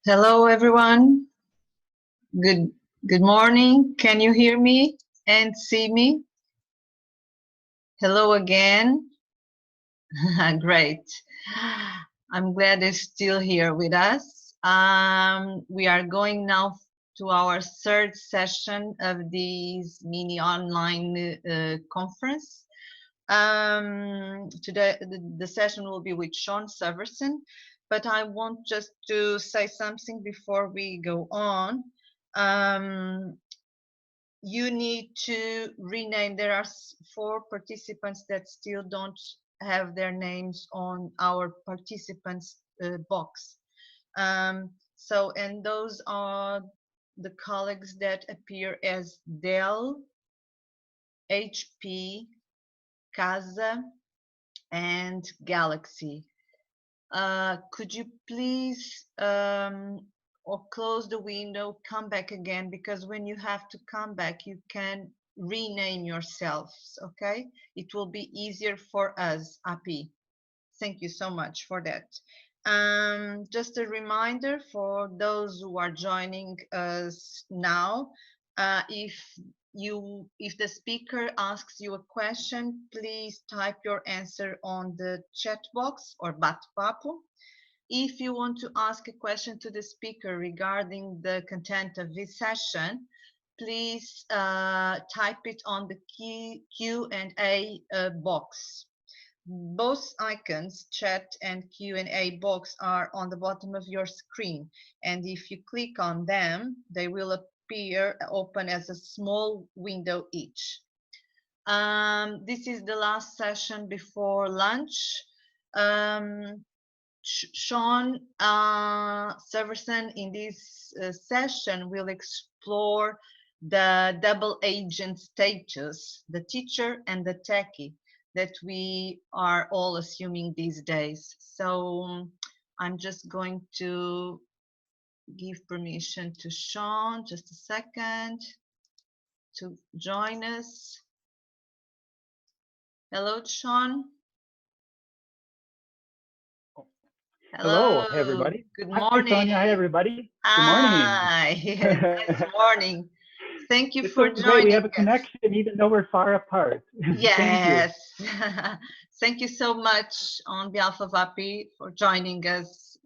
Hello, everyone. Good good morning. Can you hear me and see me? Hello again. Great. I'm glad you're still here with us. We are going now to our third session of this mini online conference. Today, the session will be with Shawn Severson, but I want just to say something before we go on. You need to rename. There are 4 participants that still don't have their names on our participants box. And those are the colleagues that appear as Dell, HP, Casa, and Galaxy. Could you please or close the window, come back again, because when you have to come back, you can rename yourselves, okay? It will be easier for us, APPI. Thank you so much for that. Just a reminder for those who are joining us now, if the speaker asks you a question, please type your answer on the chat box or bate-papo. If you want to ask a question to the speaker regarding the content of this session, please type it on the Q&A box. Both icons, chat and Q&A box, are on the bottom of your screen, and if you click on them, they will appear open as a small window each. This is the last session before lunch. Shawn Severson in this session will explore the double agent status, the teacher and the techie, that we are all assuming these days. So I'm just going to give permission to Shawn, just a second, to join us. Hello, Shawn. Hello, everybody. Good Hi, morning. Sonia. Hi, everybody. Good Hi. Good morning. Thank you for so joining great. We have a us. connection, even though we're far apart. Yes. Thank you. Thank you so much on behalf of APPI for joining us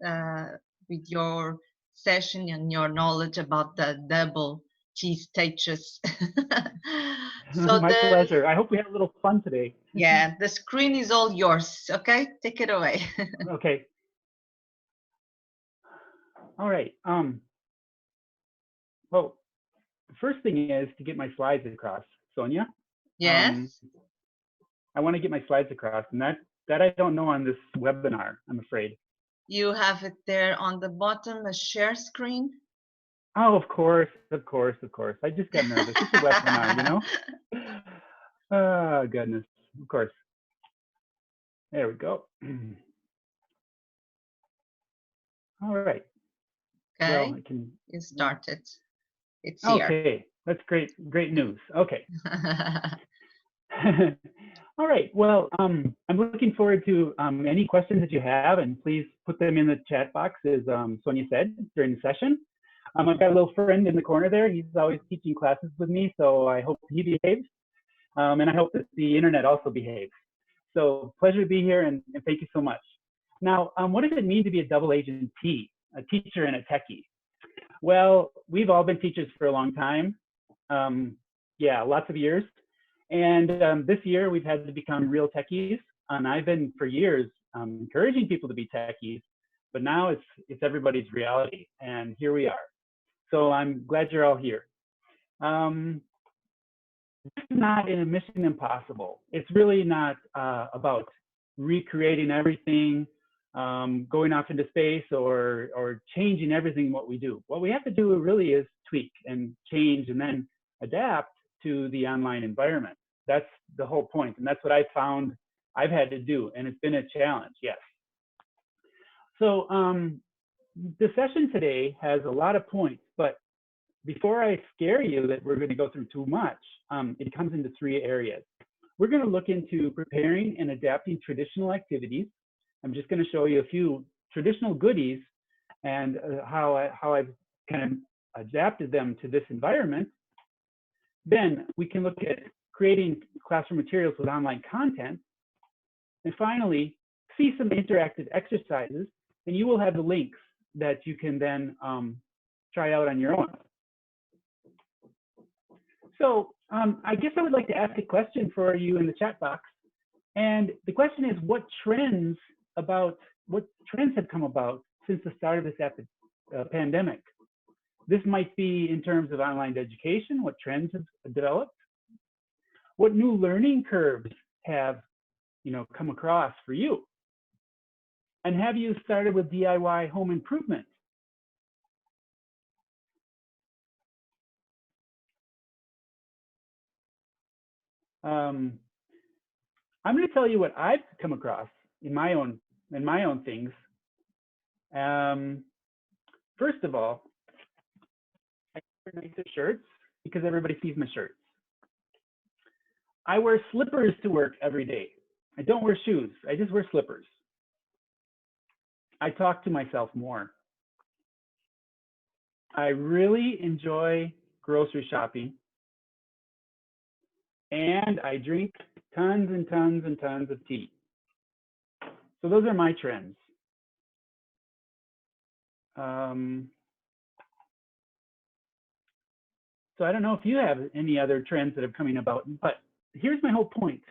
with your session and your knowledge about the double T status. So My pleasure. I hope we have a little fun today. Yeah, the screen is all yours. Okay, take it away. Okay. All right. Well, the first thing is to get my slides across, Sonia. Yes. I want to get my slides across, and that I don't know on this webinar, I'm afraid. You have it there on the bottom, a share screen. Oh, of course. I just got nervous. It's a webinar, you know? Oh, goodness. Of course. There we go. All right. Okay. Well, I can. You started. It's here. Okay, that's great news. Okay. All right. Well, I'm looking forward to any questions that you have, and please put them in the chat box, as Sonia said during the session. I've got a little friend in the corner there. He's always teaching classes with me, so I hope he behaves, and I hope that the internet also behaves. So pleasure to be here, and thank you so much. Now, what does it mean to be a double agent T, a teacher and a techie? Well, we've all been teachers for a long time. Yeah, lots of years. And this year we've had to become real techies. And I've been for years encouraging people to be techies, but now it's everybody's reality. And here we are. So I'm glad you're all here. It's not a mission impossible. It's really not about recreating everything, going off into space, or changing everything what we do. What we have to do really is tweak and change and then adapt to the online environment. That's the whole point, and that's what I found I've had to do, and it's been a challenge, yes. So the session today has a lot of points, but before I scare you that we're going to go through too much, it comes into 3 areas. We're going to look into preparing and adapting traditional activities. I'm just going to show you a few traditional goodies, and how I've kind of adapted them to this environment, then we can look at creating classroom materials with online content, and finally see some interactive exercises, and you will have the links that you can then try out on your own. So I guess I would like to ask a question for you in the chat box. And the question is, what trends have come about since the start of this pandemic? This might be in terms of online education, what trends have developed, what new learning curves have come across for you, and have you started with DIY home improvement? I'm going to tell you what I've come across in my own things. First of all, I wear nicer shirts because everybody sees my shirts. I wear slippers to work every day. I don't wear shoes. I just wear slippers. I talk to myself more. I really enjoy grocery shopping. And I drink tons and tons and tons of tea. So those are my trends. So I don't know if you have any other trends that are coming about, but here's my whole point.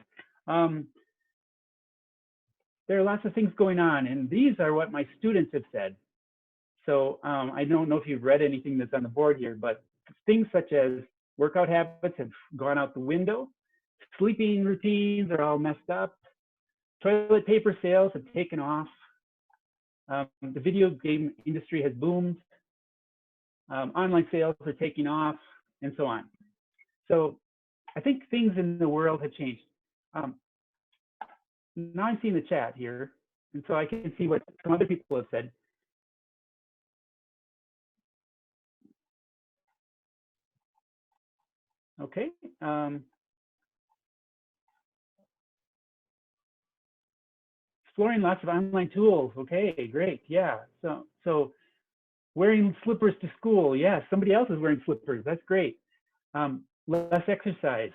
There are lots of things going on, and these are what my students have said. So I don't know if you've read anything that's on the board here, but things such as workout habits have gone out the window. Sleeping routines are all messed up. Toilet paper sales have taken off. The video game industry has boomed. Online sales are taking off, and so on. So I think things in the world have changed. Now I'm seeing the chat here, and so I can see what some other people have said. Okay. Exploring lots of online tools. Okay, great. Yeah. So wearing slippers to school. Yeah, somebody else is wearing slippers. That's great. Less exercise,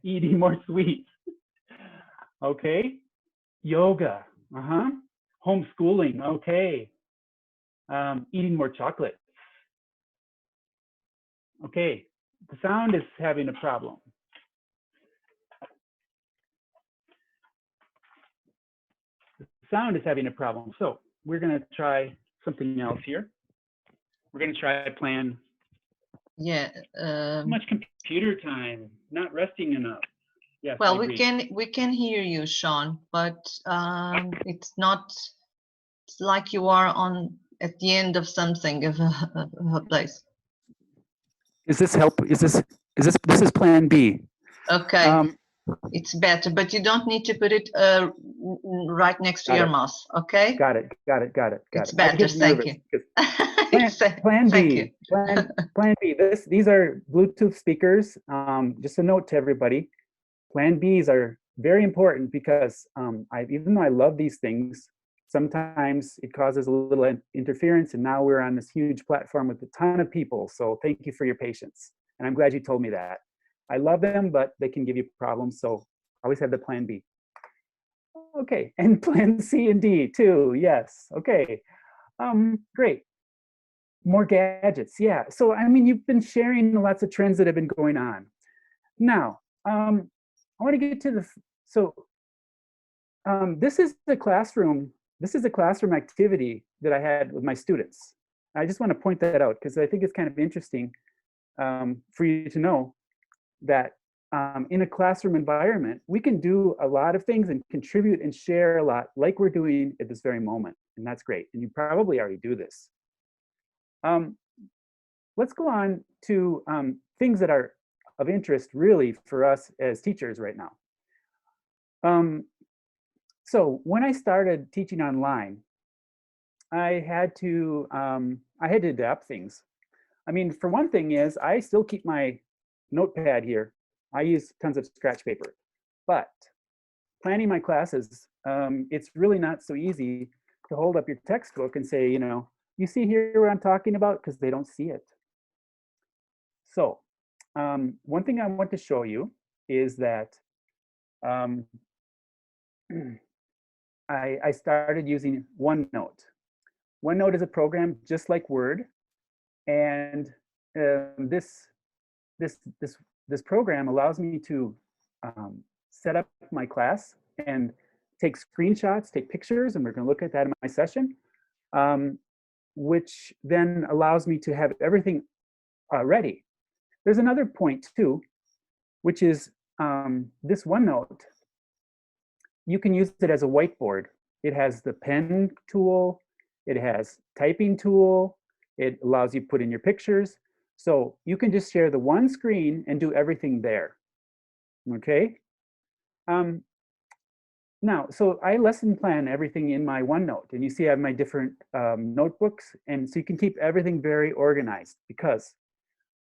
eating more sweets. Okay. Yoga. Homeschooling. Okay. Eating more chocolate. Okay. The sound is having a problem. Sound is having a problem. So we're going to try something else here. We're going to try plan. Yeah. Too much computer time, not resting enough. Yes. Well, we can hear you, Shawn, but it's not. It's like you are at the end of something of a place. Is this help? Is this plan B? Okay. It's better, but you don't need to put it right next to your mouse, okay? Got it. It's better, thank you. Plan B. Plan B. These are Bluetooth speakers. Just a note to everybody. Plan Bs are very important because even though I love these things, sometimes it causes a little interference, and now we're on this huge platform with a ton of people. So thank you for your patience. And I'm glad you told me that. I love them, but they can give you problems. So always have the plan B. Okay, and plan C and D too, yes, okay. Great, more gadgets, yeah. So, I mean, you've been sharing lots of trends that have been going on. Now, I wanna get to this is a classroom activity that I had with my students. I just wanna point that out because I think it's kind of interesting for you to know that in a classroom environment, we can do a lot of things and contribute and share a lot like we're doing at this very moment. And that's great. And you probably already do this. Let's go on to things that are of interest really for us as teachers right now. So when I started teaching online, I had to adapt things. I mean, for one thing is I still keep my notepad here. I use tons of scratch paper, but planning my classes, it's really not so easy to hold up your textbook and say, You see here what I'm talking about because they don't see it. So one thing I want to show you is that um, I started using OneNote. OneNote is a program just like Word, and this program allows me to set up my class and take screenshots, take pictures, and we're going to look at that in my session, which then allows me to have everything ready. There's another point too, which is this OneNote. You can use it as a whiteboard. It has the pen tool, it has typing tool, it allows you to put in your pictures. So you can just share the one screen and do everything there, okay? Now, so I lesson plan everything in my OneNote, and you see I have my different notebooks, and so you can keep everything very organized, because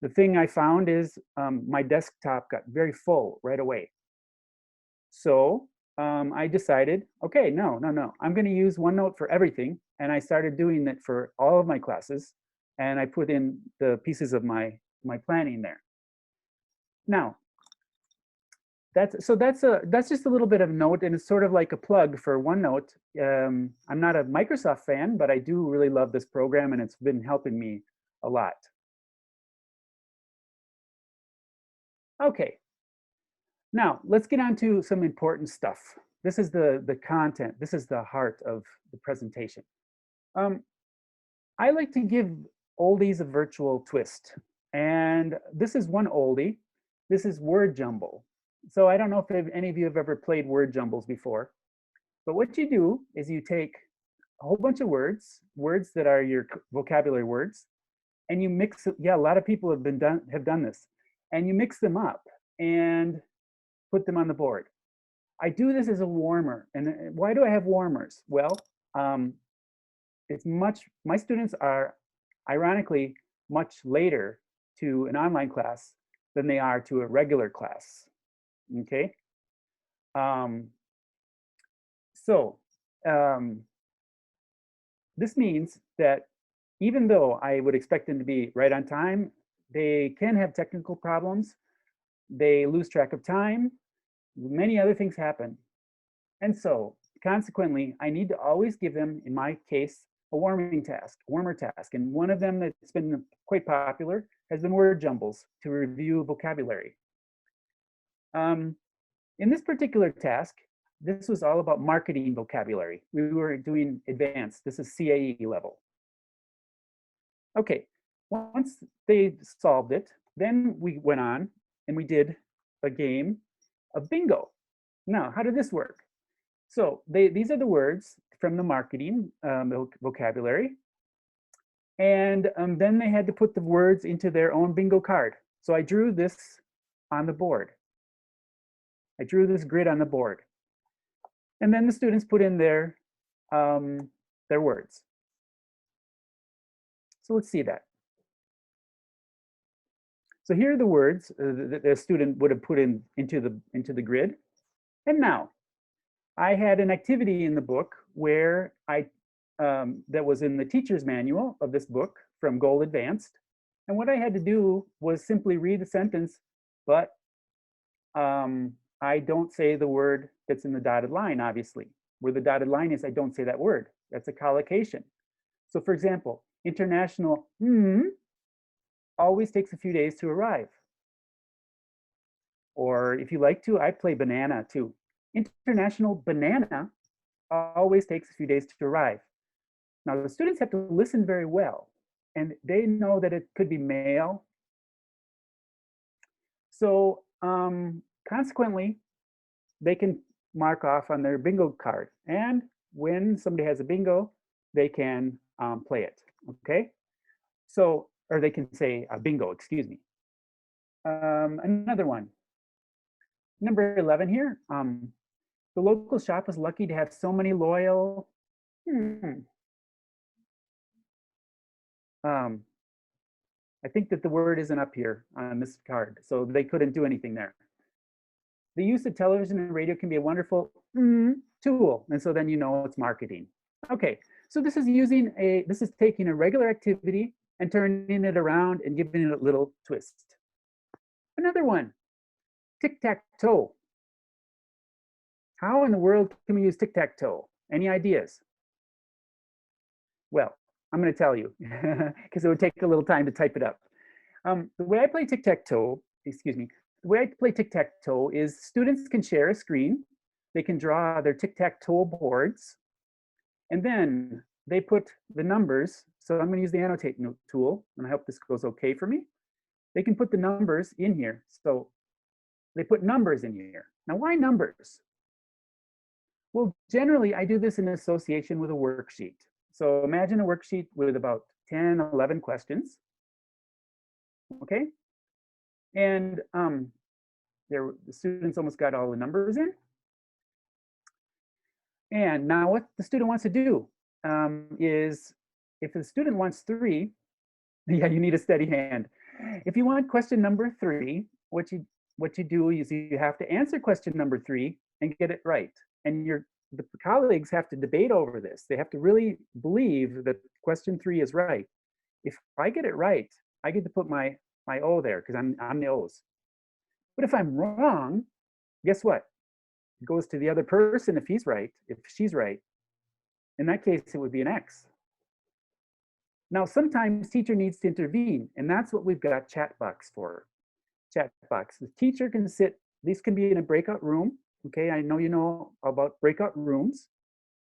the thing I found is my desktop got very full right away. So I decided, okay, no, I'm going to use OneNote for everything. And I started doing that for all of my classes. And I put in the pieces of my planning there. Now, that's just a little bit of note, and it's sort of like a plug for OneNote. I'm not a Microsoft fan, but I do really love this program, and it's been helping me a lot. Okay, now let's get on to some important stuff. This is the content. This is the heart of the presentation. I like to give oldies a virtual twist. And this is one oldie. This is word jumble. So I don't know if any of you have ever played word jumbles before. But what you do is you take a whole bunch of words that are your vocabulary words, and you mix it. Yeah, a lot of people have done this. And you mix them up and put them on the board. I do this as a warmer. And why do I have warmers? Well, my students are ironically much later to an online class than they are to a regular class, okay? This means that even though I would expect them to be right on time, they can have technical problems, they lose track of time, many other things happen. And so consequently, I need to always give them, in my case, a warmer task. And one of them that's been quite popular has been word jumbles to review vocabulary. In this particular task, this was all about marketing vocabulary. We were doing advanced. This is CAE level. Okay, once they solved it, then we went on and we did a game of bingo. Now, how did this work? So these are the words from the marketing vocabulary. And then they had to put the words into their own bingo card. So I drew this on the board. I drew this grid on the board. And then the students put in their words. So let's see that. So here are the words that the student would have put into the grid. And now, I had an activity in the book where that was in the teacher's manual of this book from Gold Advanced. And what I had to do was simply read the sentence, but I don't say the word that's in the dotted line, obviously. Where the dotted line is, I don't say that word. That's a collocation. So for example, international always takes a few days to arrive. Or if you like to, I play banana too. International banana always takes a few days to arrive. Now the students have to listen very well, and they know that it could be male. So consequently, they can mark off on their bingo card. And when somebody has a bingo, they can play it, okay? So, or they can say bingo, excuse me. Another one. Number 11 here. The local shop is lucky to have so many loyal. I think that the word isn't up here on this card, so they couldn't do anything there. The use of television and radio can be a wonderful tool, and so then you know it's marketing. Okay, so this is taking a regular activity and turning it around and giving it a little twist. Another one, tic-tac-toe. How in the world can we use tic-tac-toe? Any ideas? Well, I'm going to tell you because it would take a little time to type it up. The way I play tic-tac-toe, excuse me, the way I play tic-tac-toe is students can share a screen. They can draw their tic-tac-toe boards, and then they put the numbers. So I'm going to use the annotate tool, and I hope this goes okay for me. They can put the numbers in here. So they put numbers in here. Now, why numbers? Well, generally, I do this in association with a worksheet. So imagine a worksheet with about 10, 11 questions. Okay. And the students almost got all the numbers in. And now what the student wants to do is, if the student wants 3, yeah, you need a steady hand. If you want question number 3, what you do is you have to answer question number 3 and get it right. And the colleagues have to debate over this. They have to really believe that question 3 is right. If I get it right, I get to put my O there because I'm the O's. But if I'm wrong, guess what? It goes to the other person if he's right, if she's right. In that case, it would be an X. Now, sometimes teacher needs to intervene, and that's what we've got chat box for. Chat box. The teacher can sit, these can be in a breakout room. Okay, I know you know about breakout rooms,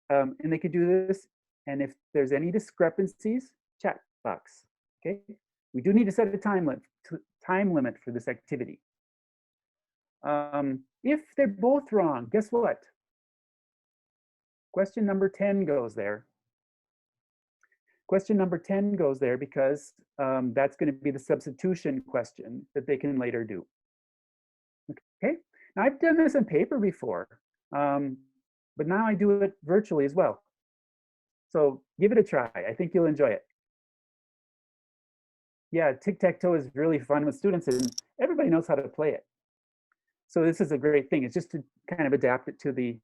and they could do this. And if there's any discrepancies, chat box. Okay, we do need to set a time limit for this activity. If they're both wrong, guess what? Question number 10 goes there. Question number 10 goes there because that's going to be the substitution question that they can later do. Okay, now I've done this on paper before, but now I do it virtually as well. So give it a try. I think you'll enjoy it. Yeah, tic-tac-toe is really fun with students, and everybody knows how to play it. So this is a great thing. It's just to kind of adapt it to the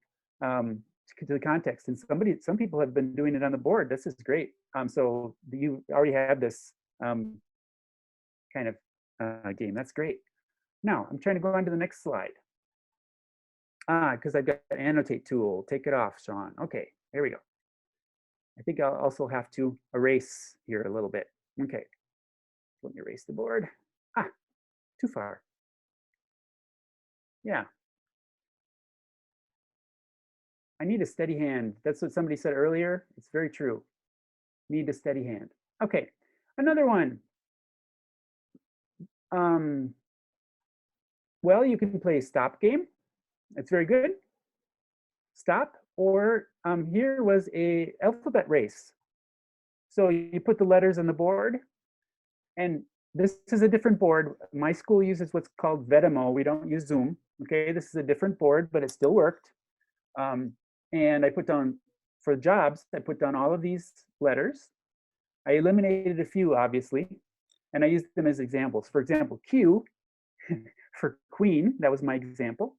context. And some people have been doing it on the board. This is great. So you already have this kind of game. That's great. Now I'm trying to go on to the next slide. Because I've got the annotate tool. Take it off, Shawn. Okay, here we go. I think I'll also have to erase here a little bit. Okay, let me erase the board. Too far. Yeah. I need a steady hand. That's what somebody said earlier. It's very true. Need a steady hand. Okay, another one. Well, you can play stop game. It's very good. Stop, or here was a alphabet race. So you put the letters on the board, and this is a different board. My school uses what's called Vedimo. We don't use Zoom. Okay, this is a different board, but it still worked. And I put down, for jobs, I put down all of these letters. I eliminated a few, obviously, and I used them as examples. For example, Q for queen, that was my example,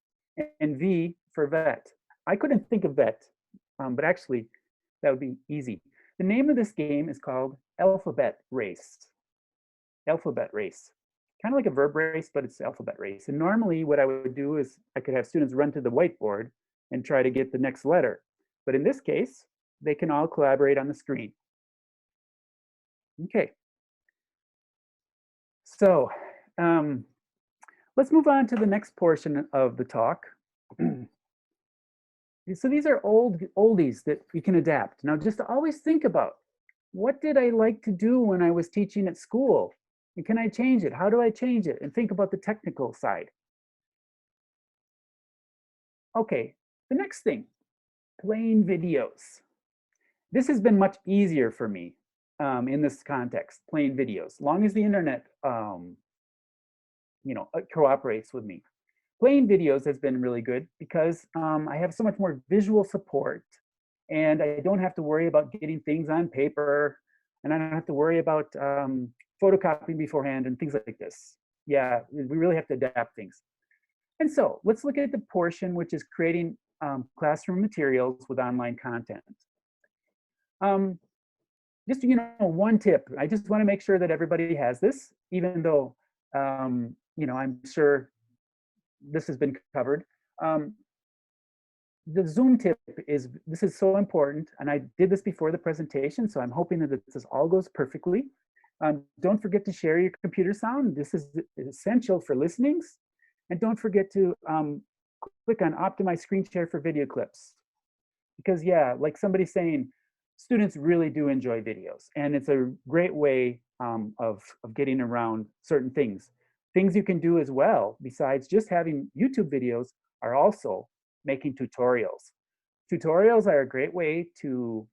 and V for vet. I couldn't think of vet, but actually that would be easy. The name of this game is called Alphabet Race. Alphabet Race. Kind of like a verb race, but it's alphabet race. And normally what I would do is I could have students run to the whiteboard and try to get the next letter. But in this case, they can all collaborate on the screen. Okay. So let's move on to the next portion of the talk. So these are oldies that we can adapt. Now, just always think about, what did I like to do when I was teaching at school? And can I change it? How do I change it? And think about the technical side. Okay, the next thing, playing videos. This has been much easier for me in this context, playing videos, as long as the internet cooperates with me. Playing videos has been really good because I have so much more visual support, and I don't have to worry about getting things on paper, and I don't have to worry about photocopying beforehand and things like this. Yeah, we really have to adapt things. And so let's look at the portion which is creating classroom materials with online content. Just, one tip. I just want to make sure that everybody has this, even though, I'm sure this has been covered. Um, the Zoom tip is, this is so important, and I did this before the presentation, so I'm hoping that this all goes perfectly. Don't forget to share your computer sound. This is essential for listenings. And don't forget to click on optimize screen share for video clips. Because yeah, like somebody's saying, students really do enjoy videos, and it's a great way of getting around certain things. Things you can do as well, besides just having YouTube videos, are also making tutorials. Tutorials are a great way to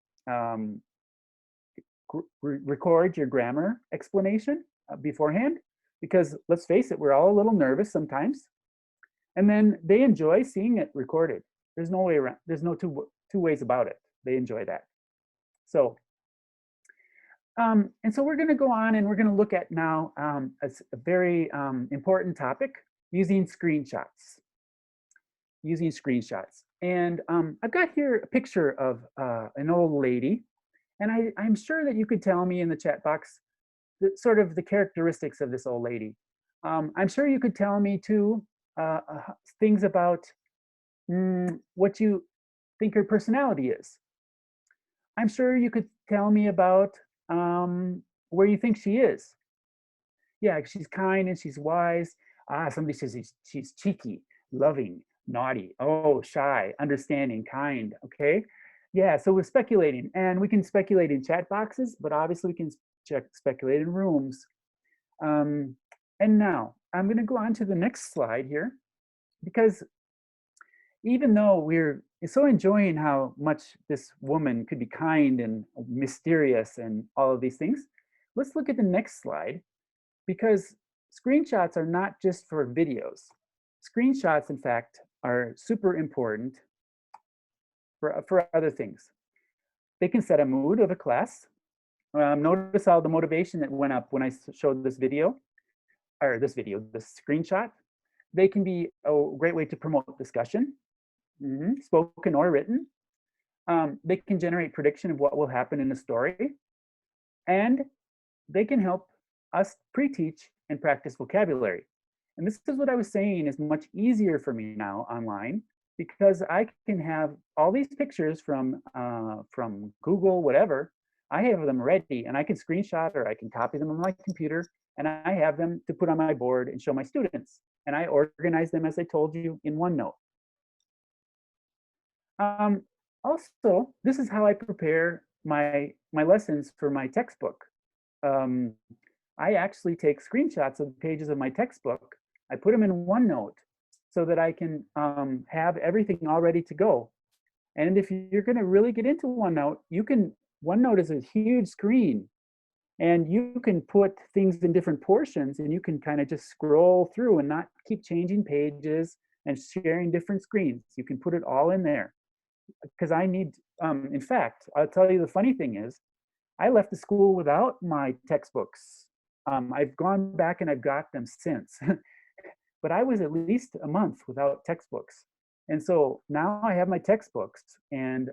record your grammar explanation beforehand, because let's face it, we're all a little nervous sometimes. And then they enjoy seeing it recorded. There's no way around, there's no two ways about it. They enjoy that. So, and so we're gonna go on and we're gonna look at now a very important topic, using screenshots. Using screenshots. And I've got here a picture of an old lady, and I'm sure that you could tell me in the chat box sort of the characteristics of this old lady. I'm sure you could tell me too things about what you think her personality is. I'm sure you could tell me about where you think she is. Yeah, she's kind and she's wise. Somebody says she's cheeky, loving, naughty, oh, shy, understanding, kind, okay? Yeah, so we're speculating, and we can speculate in chat boxes, but obviously we can speculate in rooms. And now I'm gonna go on to the next slide here, because even though we're so enjoying how much this woman could be kind and mysterious and all of these things, let's look at the next slide, because screenshots are not just for videos. Screenshots, in fact, are super important for other things. They can set a mood of a class. Notice how the motivation that went up when I showed this video, this screenshot. They can be a great way to promote discussion, spoken or written. They can generate prediction of what will happen in a story. And they can help us pre-teach and practice vocabulary. And this is what I was saying is much easier for me now online, because I can have all these pictures from Google, whatever. I have them ready, and I can screenshot or I can copy them on my computer, and I have them to put on my board and show my students. And I organize them, as I told you, in OneNote. Also, this is how I prepare my lessons for my textbook. I actually take screenshots of pages of my textbook. I put them in OneNote so that I can have everything all ready to go. And if you're going to really get into OneNote, OneNote is a huge screen, and you can put things in different portions, and you can kind of just scroll through and not keep changing pages and sharing different screens. You can put it all in there, because I need, in fact, I'll tell you the funny thing is, I left the school without my textbooks. I've gone back and I've got them since, but I was at least a month without textbooks. And so now I have my textbooks, and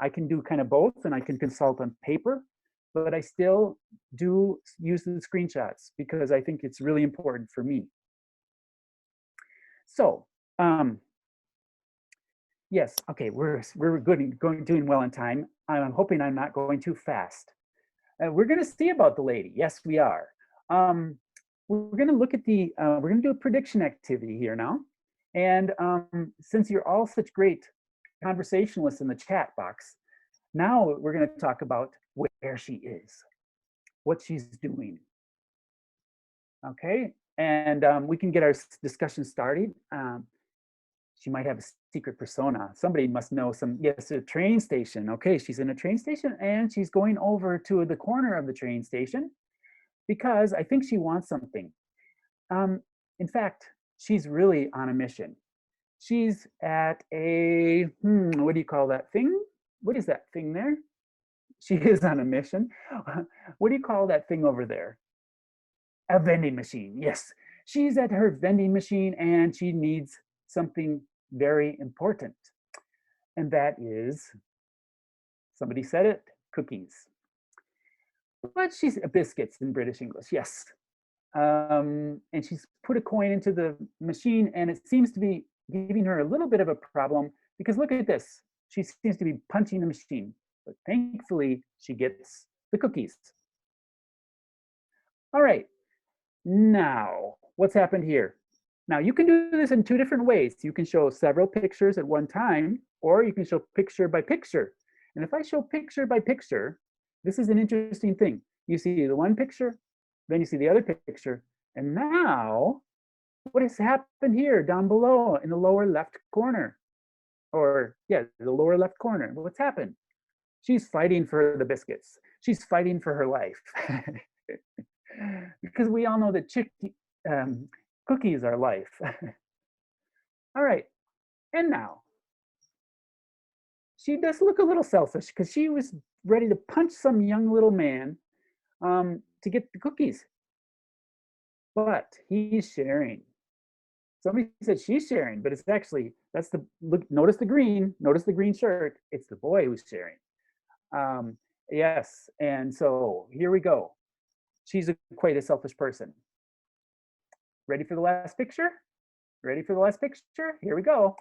I can do kind of both, and I can consult on paper, but I still do use the screenshots because I think it's really important for me. So, yes, okay, we're good, doing well on time. I'm hoping I'm not going too fast. We're going to see about the lady. Yes, we are. We're going to look at we're going to do a prediction activity here now. And since you're all such great conversationalists in the chat box, now we're going to talk about where she is, what she's doing. Okay, and we can get our discussion started. She might have a secret persona. Somebody must know some, yes, a train station. Okay, she's in a train station, and she's going over to the corner of the train station because I think she wants something. In fact, she's really on a mission. She's at a, what do you call that thing? What is that thing there? She is on a mission. What do you call that thing over there? A vending machine, yes. She's at her vending machine, and she needs something very important. And that is, somebody said it, cookies. But she's biscuits in British English, yes. And she's put a coin into the machine, and it seems to be giving her a little bit of a problem because look at this. She seems to be punching the machine, but thankfully she gets the cookies. All right, now what's happened here? Now you can do this in two different ways. You can show several pictures at one time, or you can show picture by picture. And if I show picture by picture, this is an interesting thing. You see the one picture, then you see the other picture, and now what has happened here down below in the lower left corner? Or yeah, the lower left corner. What's happened? She's fighting for the biscuits. She's fighting for her life. Because we all know that cookies are life. All right, and now she does look a little selfish because she was ready to punch some young little man to get the cookies, but he's sharing. Somebody said she's sharing, but it's actually, that's the look. Notice the green shirt. It's the boy who's sharing. Yes, and so here we go. She's quite a selfish person. Ready for the last picture? Ready for the last picture? Here we go.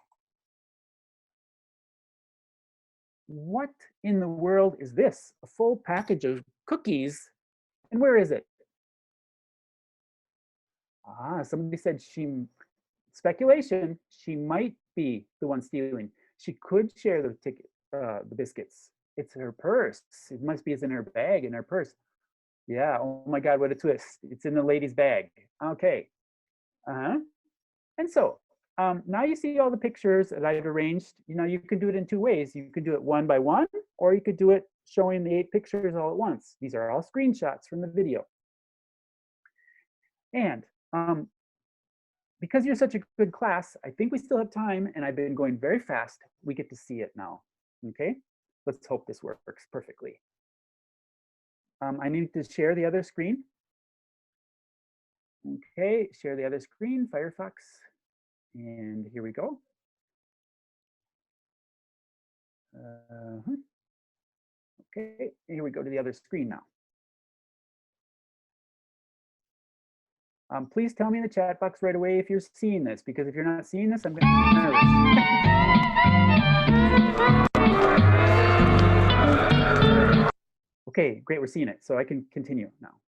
What in the world is this? A full package of cookies. And where is it? Somebody said speculation, she might be the one stealing. She could share the ticket, the biscuits. It's her purse. It must be in her bag, in her purse. Yeah, oh my God, what a twist. It's in the lady's bag. Okay. And so now you see all the pictures that I've arranged. You know, you can do it in two ways. You could do it one by one, or you could do it showing the 8 pictures all at once. These are all screenshots from the video. And because you're such a good class, I think we still have time, and I've been going very fast. We get to see it now, okay? Let's hope this works perfectly. I need to share the other screen. Okay, share the other screen, Firefox, and here we go. Okay, here we go to the other screen now. Please tell me in the chat box right away if you're seeing this, because if you're not seeing this, I'm going to be nervous. Okay, great, we're seeing it, so I can continue now.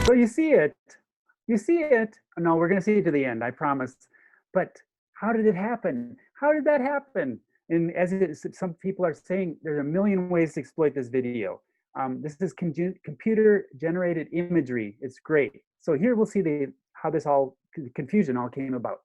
So you see it. You see it. No, we're going to see it to the end, I promise. But how did it happen? How did that happen? And as some people are saying, there's a million ways to exploit this video. This is computer generated imagery. It's great. So here we'll see how this all confusion all came about.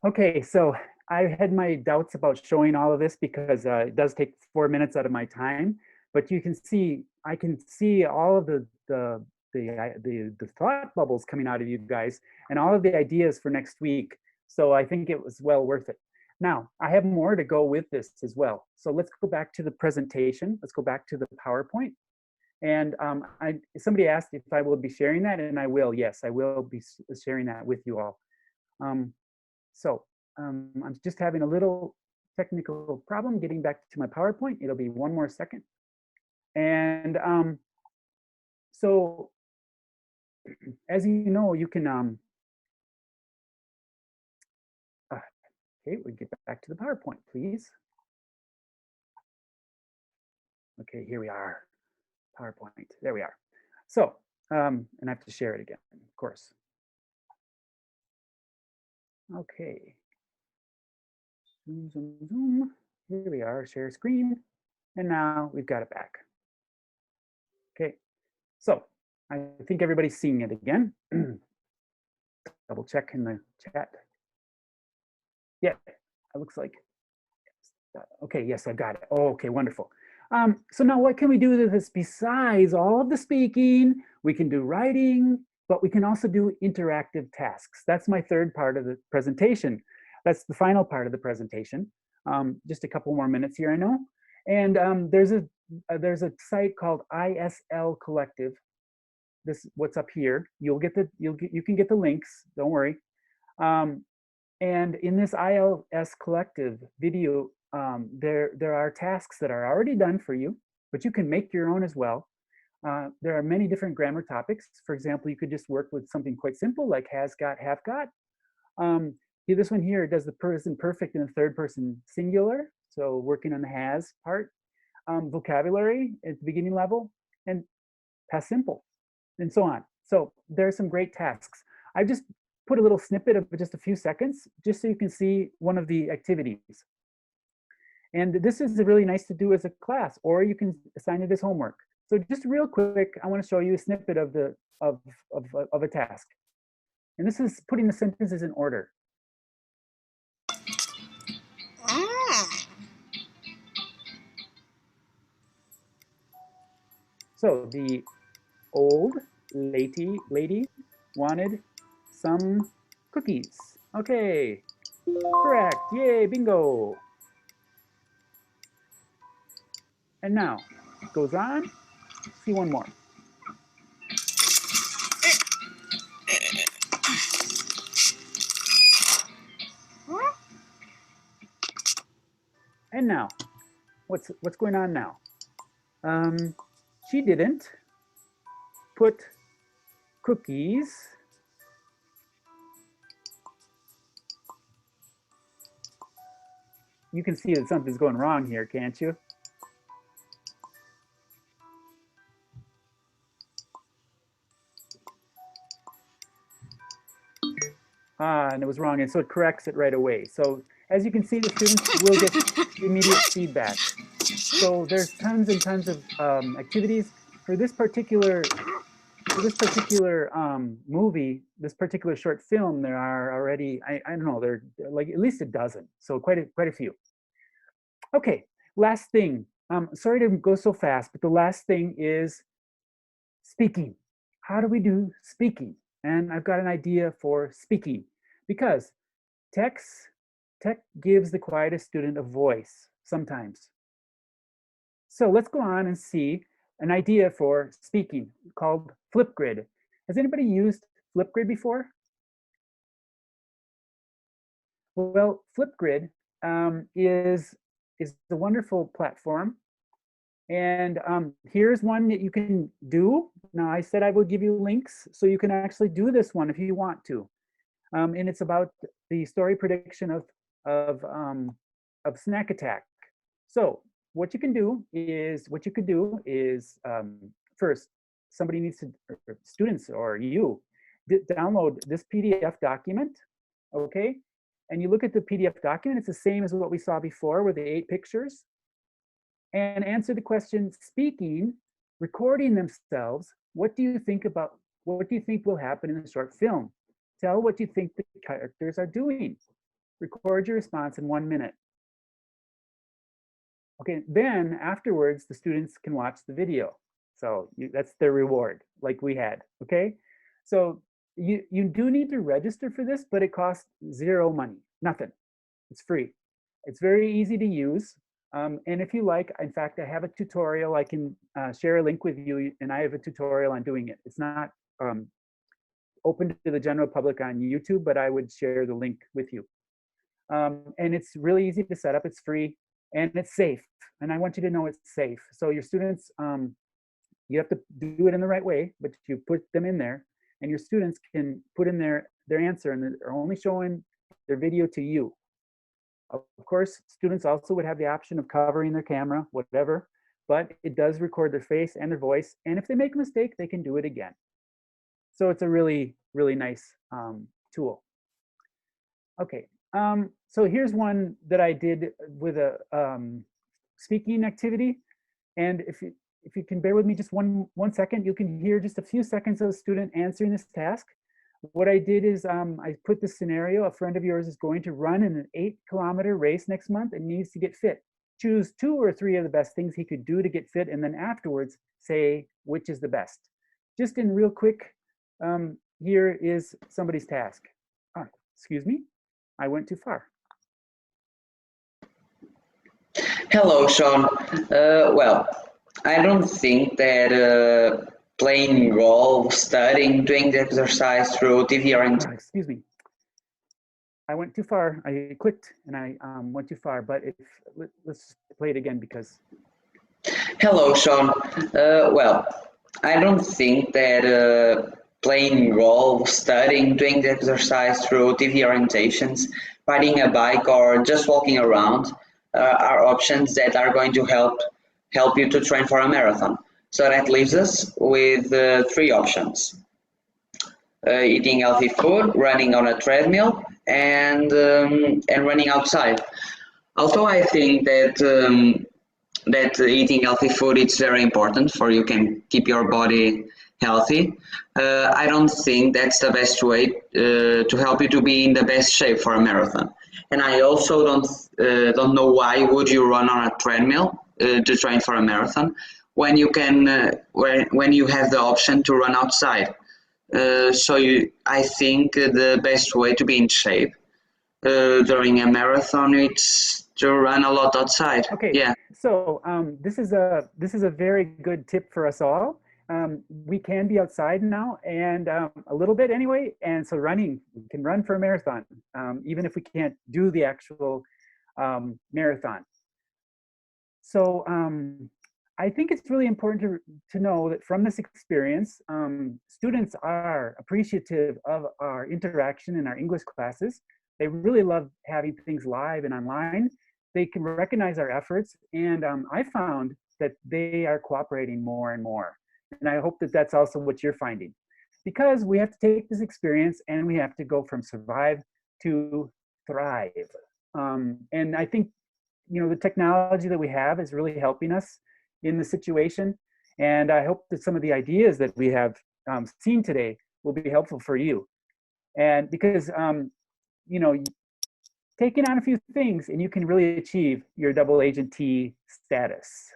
Okay, so I had my doubts about showing all of this because it does take 4 minutes out of my time. But you can see, I can see all of the thought bubbles coming out of you guys and all of the ideas for next week. So I think it was well worth it. Now, I have more to go with this as well. So let's go back to the presentation. Let's go back to the PowerPoint. And somebody asked if I will be sharing that, and I will. Yes, I will be sharing that with you all. I'm just having a little technical problem getting back to my PowerPoint. It'll be one more second. And so as you know, you can, okay, we get back to the PowerPoint, please. Okay, here we are, PowerPoint, there we are. So, and I have to share it again, of course. Okay. Zoom, zoom, zoom. Here we are, share screen. And now we've got it back. Okay, so I think everybody's seeing it again. Double check in the chat. Yeah, it looks like. Okay, yes, I've got it. Oh, okay, wonderful. So now what can we do with this besides all of the speaking? We can do writing, but we can also do interactive tasks. That's my third part of the presentation. That's the final part of the presentation. Just a couple more minutes here, I know. And there's a site called ISL Collective. This what's up here. You can get the links. Don't worry. And in this ILS Collective video, there are tasks that are already done for you, but you can make your own as well. There are many different grammar topics. For example, you could just work with something quite simple like has got, have got. This one here does the present perfect in the third person singular. So working on the has part. Vocabulary at the beginning level, and past simple, and so on. So there are some great tasks. I just put a little snippet of just a few seconds, just so you can see one of the activities. And this is really nice to do as a class, or you can assign it as homework. So just real quick, I want to show you a snippet of a task. And this is putting the sentences in order. So the old lady wanted some cookies. Okay, correct, yay, bingo. And now it goes on, see one more. And now, what's going on now? She didn't put cookies you can see that something's going wrong here, can't you? And it was wrong, and so it corrects it right away. So as you can see, the students will get immediate feedback. So there's tons and tons of activities for this particular movie, this particular short film. There are already, I don't know, there are like at least a dozen, so quite a few. Okay, last thing. Sorry to go so fast, but the last thing is speaking. How do we do speaking? And I've got an idea for speaking, because tech gives the quietest student a voice sometimes. So let's go on and see an idea for speaking called Flipgrid. Has anybody used Flipgrid before? Well, Flipgrid is a wonderful platform. And here's one that you can do. Now, I said I would give you links, so you can actually do this one if you want to. And it's about the story prediction of Snack Attack. So what you could do is first, somebody needs to, or students or you, download this PDF document, okay? And you look at the PDF document, it's the same as what we saw before with the 8 pictures, and answer the question, speaking, recording themselves, what do you think will happen in the short film? Tell what you think the characters are doing. Record your response in 1 minute. Okay, then afterwards, the students can watch the video. So that's their reward, like we had, okay? So you do need to register for this, but it costs 0 money, nothing. It's free. It's very easy to use. And if you like, in fact, I have a tutorial. I can share a link with you, and I have a tutorial on doing it. It's not open to the general public on YouTube, but I would share the link with you. And it's really easy to set up. It's free, and it's safe. And I want you to know it's safe. So your students, you have to do it in the right way, but you put them in there, and your students can put in their answer, and they're only showing their video to you. Of course, students also would have the option of covering their camera, whatever, but it does record their face and their voice. And if they make a mistake, they can do it again. So it's a really, really nice tool. Okay, so here's one that I did with a speaking activity. And if you can bear with me just one second, you can hear just a few seconds of a student answering this task. What I did is I put the scenario, a friend of yours is going to run in an 8-kilometer race next month and needs to get fit. Choose 2 or 3 of the best things he could do to get fit, and then afterwards say which is the best. Just in real quick, here is somebody's task. Excuse me, I went too far. Hello, Shawn. Well, I don't think that playing golf, studying, doing the exercise through TV or excuse me. I went too far. I clicked and I went too far, but let's play it again because. Hello, Shawn. Well, I don't think that playing golf, studying, doing the exercise through TV orientations, riding a bike, or just walking around are options that are going to help you to train for a marathon. So that leaves us with 3 options. Eating healthy food, running on a treadmill, and running outside. Although I think that that eating healthy food is very important for you can keep your body healthy. I don't think that's the best way to help you to be in the best shape for a marathon. And I also don't know why would you run on a treadmill to train for a marathon when you can when you have the option to run outside. I think the best way to be in shape during a marathon is to run a lot outside. Okay. Yeah. So this is a very good tip for us all. We can be outside now, and a little bit anyway. And so we can run for a marathon, even if we can't do the actual marathon. So I think it's really important to know that from this experience, students are appreciative of our interaction in our English classes. They really love having things live and online. they can recognize our efforts, and I found that they are cooperating more and more. And I hope that that's also what you're finding, because we have to take this experience and we have to go from survive to thrive. And I think, you know, the technology that we have is really helping us in the situation. And I hope that some of the ideas that we have seen today will be helpful for you. And because, you know, taking on a few things and you can really achieve your double agent T status.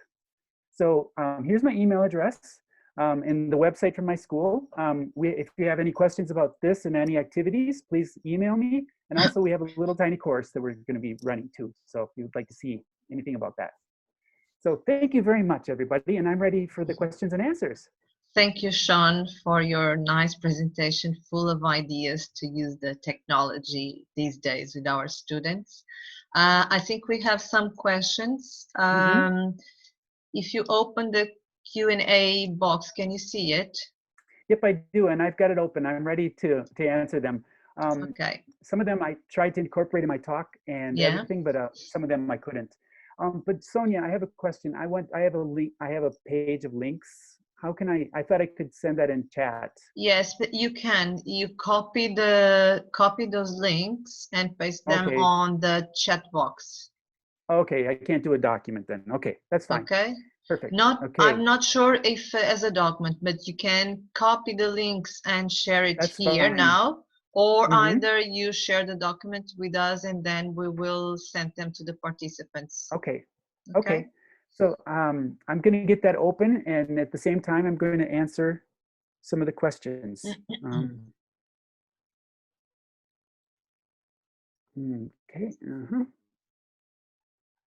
So here's my email address and the website from my school. If you have any questions about this and any activities, please email me. And also we have a little tiny course that we're going to be running too. So if you'd like to see anything about that. So thank you very much, everybody. And I'm ready for the questions and answers. Thank you, Shawn, for your nice presentation, full of ideas to use the technology these days with our students. I think we have some questions. If you open the Q&A box, can you see it? Yep, I do, and I've got it open. I'm ready to answer them. Okay. Some of them I tried to incorporate in my talk and everything, but some of them I couldn't. But Sonia, I have a question. I have a link. I have a page of links. How can I thought I could send that in chat. Yes, but you can. You copy those links and paste them on the chat box. Okay, I can't do a document then. Okay, that's fine. Okay. Perfect. I'm not sure if as a document, but you can copy the links and share it here now, or either you share the document with us and then we will send them to the participants. Okay. So I'm going to get that open, and at the same time, I'm going to answer some of the questions. Okay.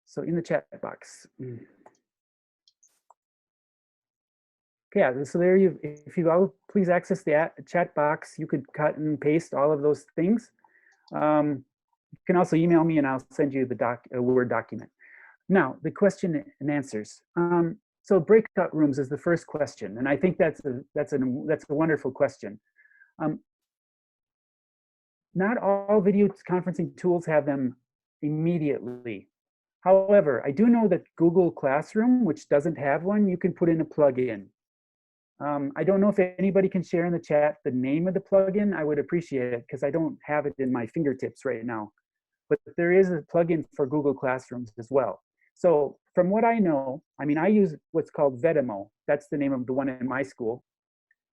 So in the chat box. Yeah, so there if you all please access the chat box, you could cut and paste all of those things. You can also email me and I'll send you a Word document. Now, the question and answers. So breakout rooms is the first question, and I think that's a wonderful question. Not all video conferencing tools have them immediately. However, I do know that Google Classroom, which doesn't have one, you can put in a plugin. I don't know if anybody can share in the chat the name of the plugin. I would appreciate it because I don't have it in my fingertips right now. But there is a plugin for Google Classrooms as well. So from what I know, I mean, I use what's called Vedimo. That's the name of the one in my school.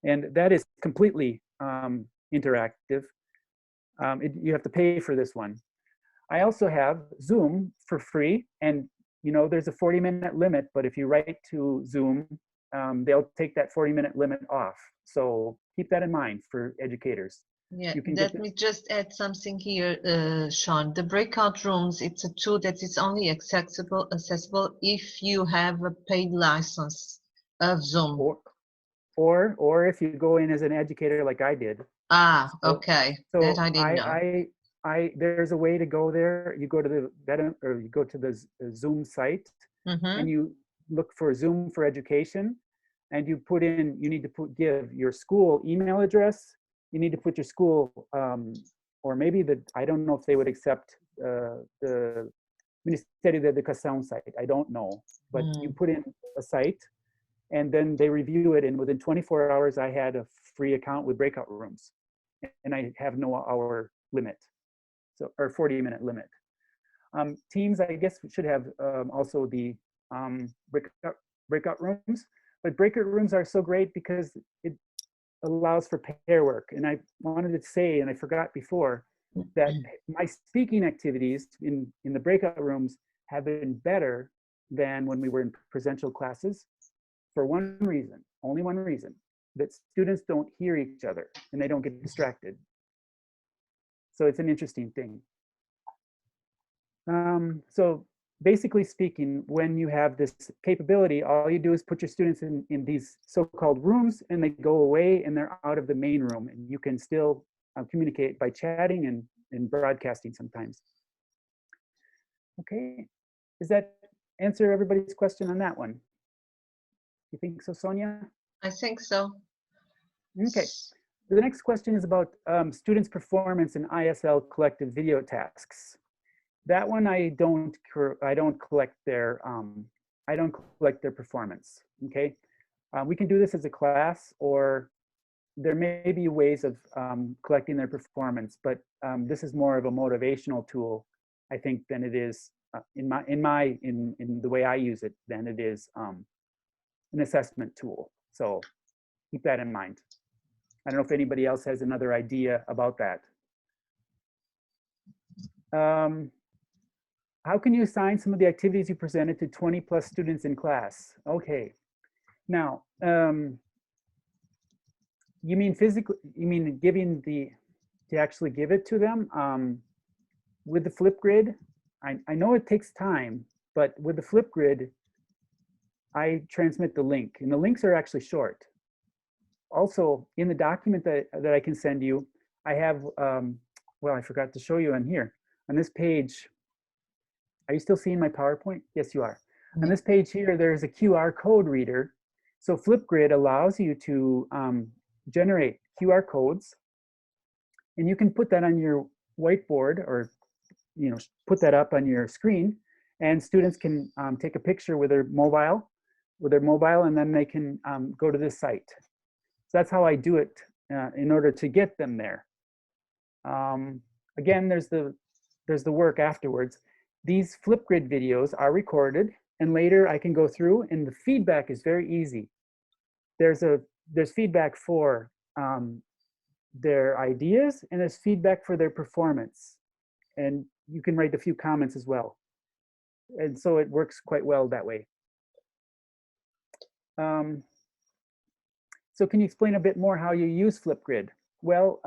And that is completely interactive. You have to pay for this one. I also have Zoom for free. And you know, there's a 40-minute limit, but if you write to Zoom, they'll take that 40-minute limit off. So keep that in mind for educators. Yeah, let me just add something here, Shawn. The breakout rooms, it's a tool that is only accessible if you have a paid license of Zoom. Or if you go in as an educator like I did. Okay. So that I didn't know. There's a way to go there. You go to the Zoom site, and you look for Zoom for Education, and you need to give your school email address. You need to put your school, or maybe I don't know if they would accept the Ministério da Educação site. I don't know, but you put in a site, and then they review it, and within 24 hours, I had a free account with breakout rooms, and I have no hour limit, or 40-minute limit. Teams, I guess, should have also the breakout rooms, but breakout rooms are so great because it allows for pair work. And I wanted to say, and I forgot before, that my speaking activities in the breakout rooms have been better than when we were in presential classes for one reason, only one reason, that students don't hear each other and they don't get distracted. So it's an interesting thing. So basically speaking, when you have this capability, all you do is put your students in these so-called rooms, and they go away and they're out of the main room, and you can still communicate by chatting and broadcasting sometimes. Okay, does that answer everybody's question on that one? You think so, Sonia? I think so. Okay, the next question is about students' performance in ISL collective video tasks. That one I don't collect their performance. Okay, we can do this as a class, or there may be ways of collecting their performance, but this is more of a motivational tool, I think, than it is in the way I use it, than it is an assessment tool. So keep that in mind. I don't know if anybody else has another idea about that. How can you assign some of the activities you presented to 20+ students in class? Okay, now, you mean physically, you mean giving to actually give it to them? With the Flipgrid, I know it takes time, but with the Flipgrid, I transmit the link, and the links are actually short. Also, in the document that I can send you, I have, well, I forgot to show you on here. On this page, are you still seeing my PowerPoint? Yes, you are. On this page here, there's a QR code reader. So Flipgrid allows you to generate QR codes, and you can put that on your whiteboard, or put that up on your screen, and students can take a picture with their mobile, and then they can go to this site. So that's how I do it in order to get them there. Again, there's the work afterwards. These Flipgrid videos are recorded, and later I can go through, and the feedback is very easy. There's feedback for their ideas, and there's feedback for their performance. And you can write a few comments as well. And so it works quite well that way. So can you explain a bit more how you use Flipgrid? Well,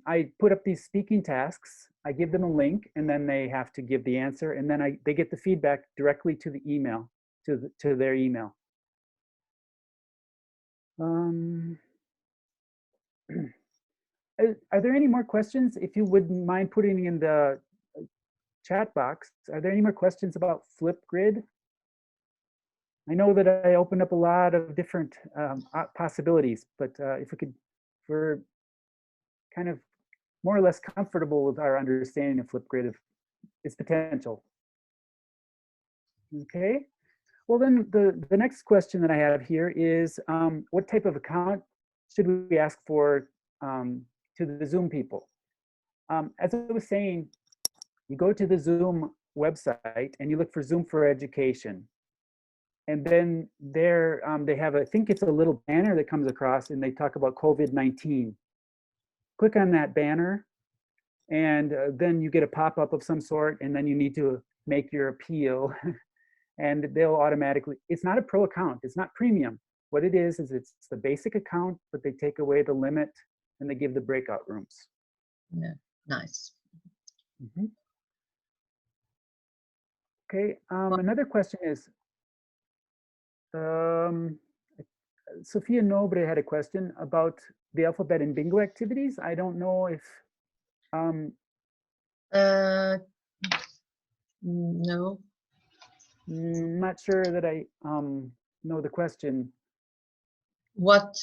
I put up these speaking tasks, I give them a link, and then they have to give the answer, and then they get the feedback directly to the email, to their email. Are there any more questions? If you wouldn't mind putting in the chat box, are there any more questions about Flipgrid? I know that I opened up a lot of different possibilities, but if we could, we're kind of more or less comfortable with our understanding of Flipgrid, of its potential. Okay, well then the next question that I have here is, what type of account should we ask for to the Zoom people? As I was saying, you go to the Zoom website and you look for Zoom for Education. And then there they have, I think it's a little banner that comes across, and they talk about COVID-19. Click on that banner, and then you get a pop-up of some sort, and then you need to make your appeal. And they'll automatically, it's not a pro account, it's not premium. What it is it's the basic account, but they take away the limit and they give the breakout rooms. Yeah, nice. Mm-hmm. Okay, another question is, Sophia Nobre had a question about the alphabet and bingo activities. I don't know if... No. I'm not sure that I know the question. What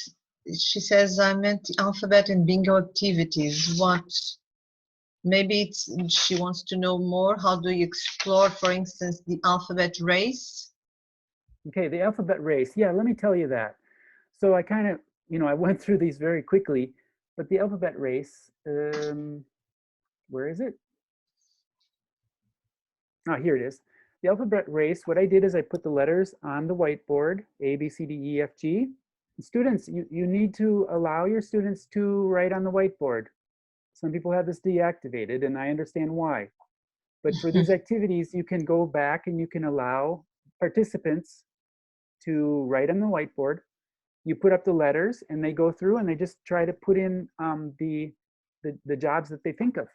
she says, I meant the alphabet and bingo activities. What? Maybe she wants to know more. How do you explore, for instance, the alphabet race? Okay, the alphabet race. Yeah, let me tell you that. So I kind of, I went through these very quickly, but the alphabet race, where is it? Oh, here it is. The alphabet race, what I did is I put the letters on the whiteboard, A, B, C, D, E, F, G. Students, you need to allow your students to write on the whiteboard. Some people have this deactivated, and I understand why. But for these activities, you can go back and you can allow participants to write on the whiteboard. You put up the letters, and they go through and they just try to put in the jobs that they think of.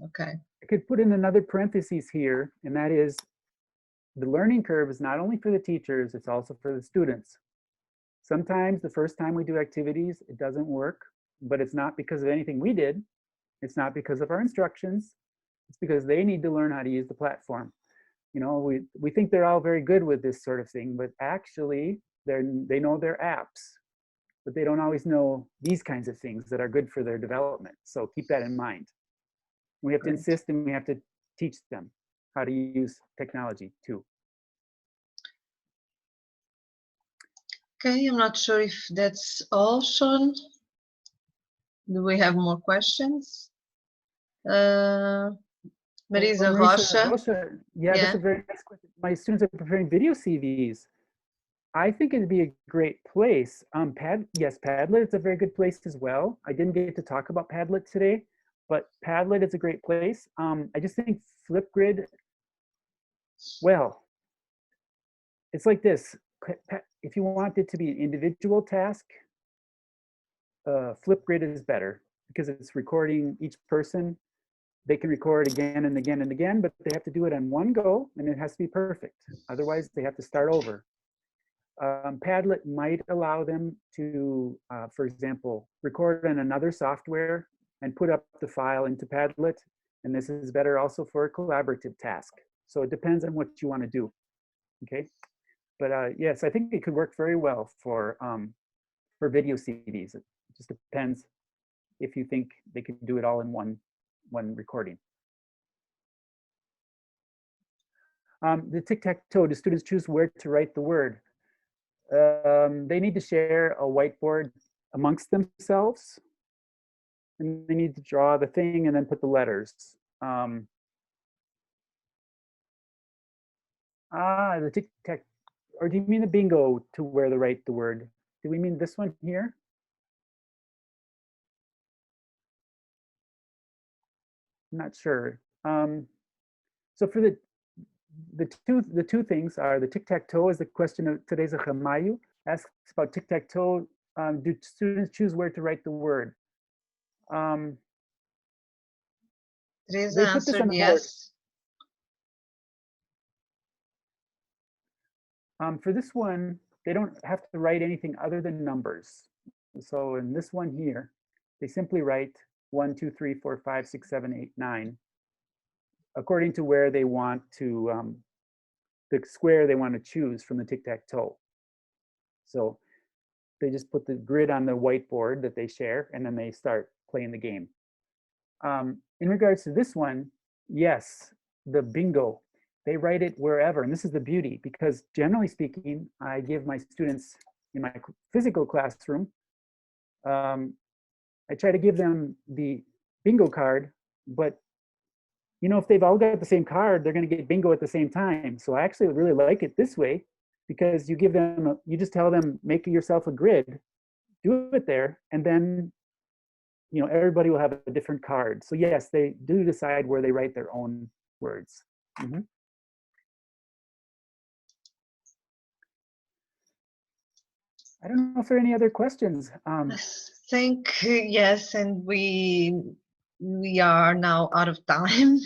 Okay. I could put in another parenthesis here, and that is the learning curve is not only for the teachers, it's also for the students. Sometimes the first time we do activities, it doesn't work, but it's not because of anything we did. It's not because of our instructions. It's because they need to learn how to use the platform. We think they're all very good with this sort of thing, but actually they know their apps, but they don't always know these kinds of things that are good for their development. So keep that in mind. We have to Great. insist, and we have to teach them how to use technology too. Okay, I'm not sure if that's all, Shawn. Do we have more questions? Marisa Rocha. Yeah, that's Yeah. a very nice question. My students are preparing video CVs. I think it'd be a great place. Yes, Padlet is a very good place as well. I didn't get to talk about Padlet today, but Padlet is a great place. I just think Flipgrid, well, it's like this. If you want it to be an individual task, Flipgrid is better because it's recording each person. They can record again and again and again, but they have to do it on one go, and it has to be perfect. Otherwise, they have to start over. Padlet might allow them to, for example, record on another software and put up the file into Padlet. And this is better also for a collaborative task. So it depends on what you want to do. Okay. But yes, I think it could work very well for video CVs. It just depends if you think they could do it all in one recording. The tic-tac-toe, do students choose where to write the word? They need to share a whiteboard amongst themselves, and they need to draw the thing and then put the letters. The tic-tac, or do you mean the bingo to where to write the word? Do we mean this one here? I'm not sure. So for the two things are the tic-tac-toe is the question of today's Chamayu asks about tic-tac-toe. Do students choose where to write the word? Teresa answered yes. For this one, they don't have to write anything other than numbers. So in this one here, they simply write 1, 2, 3, 4, 5, 6, 7, 8, 9, according to where they want to, the square they want to choose from the tic-tac-toe. So they just put the grid on the whiteboard that they share, and then they start playing the game. In regards to this one, yes, the bingo, they write it wherever. And this is the beauty, because generally speaking, I give my students in my physical classroom, I try to give them the bingo card, but you know, if they've all got the same card, they're going to get bingo at the same time. So I actually really like it this way, because you give them, you just tell them, make yourself a grid, do it there, and then, you know, everybody will have a different card. So yes, they do decide where they write their own words. Mm-hmm. I don't know if there are any other questions. I think yes, and we are now out of time.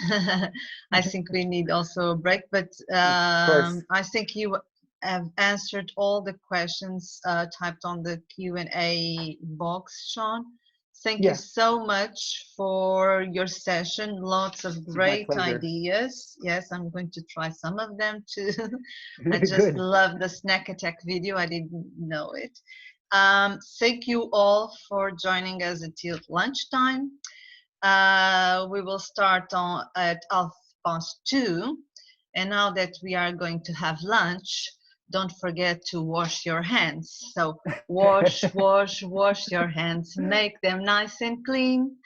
I think we need also a break, but I think you have answered all the questions typed on the Q&A box, Shawn. Thank you so much for your session. Lots of great ideas. Yes, I'm going to try some of them too. I just love the snack attack video. I didn't know it. Thank you all for joining us until lunchtime. We will start at 2:30. And now that we are going to have lunch, don't forget to wash your hands. So wash, wash, wash your hands. Make them nice and clean.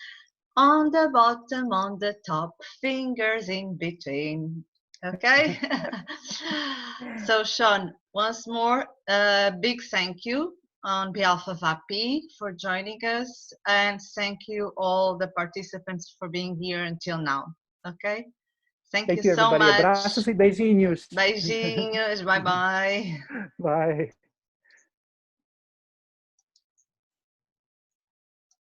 On the bottom, on the top, fingers in between. Okay? So Shawn, once more, big thank you on behalf of APPI for joining us, and thank you all the participants for being here until now. Okay? Thank you so much. Abraços e beijinhos. Beijinhos. Bye-bye. Bye.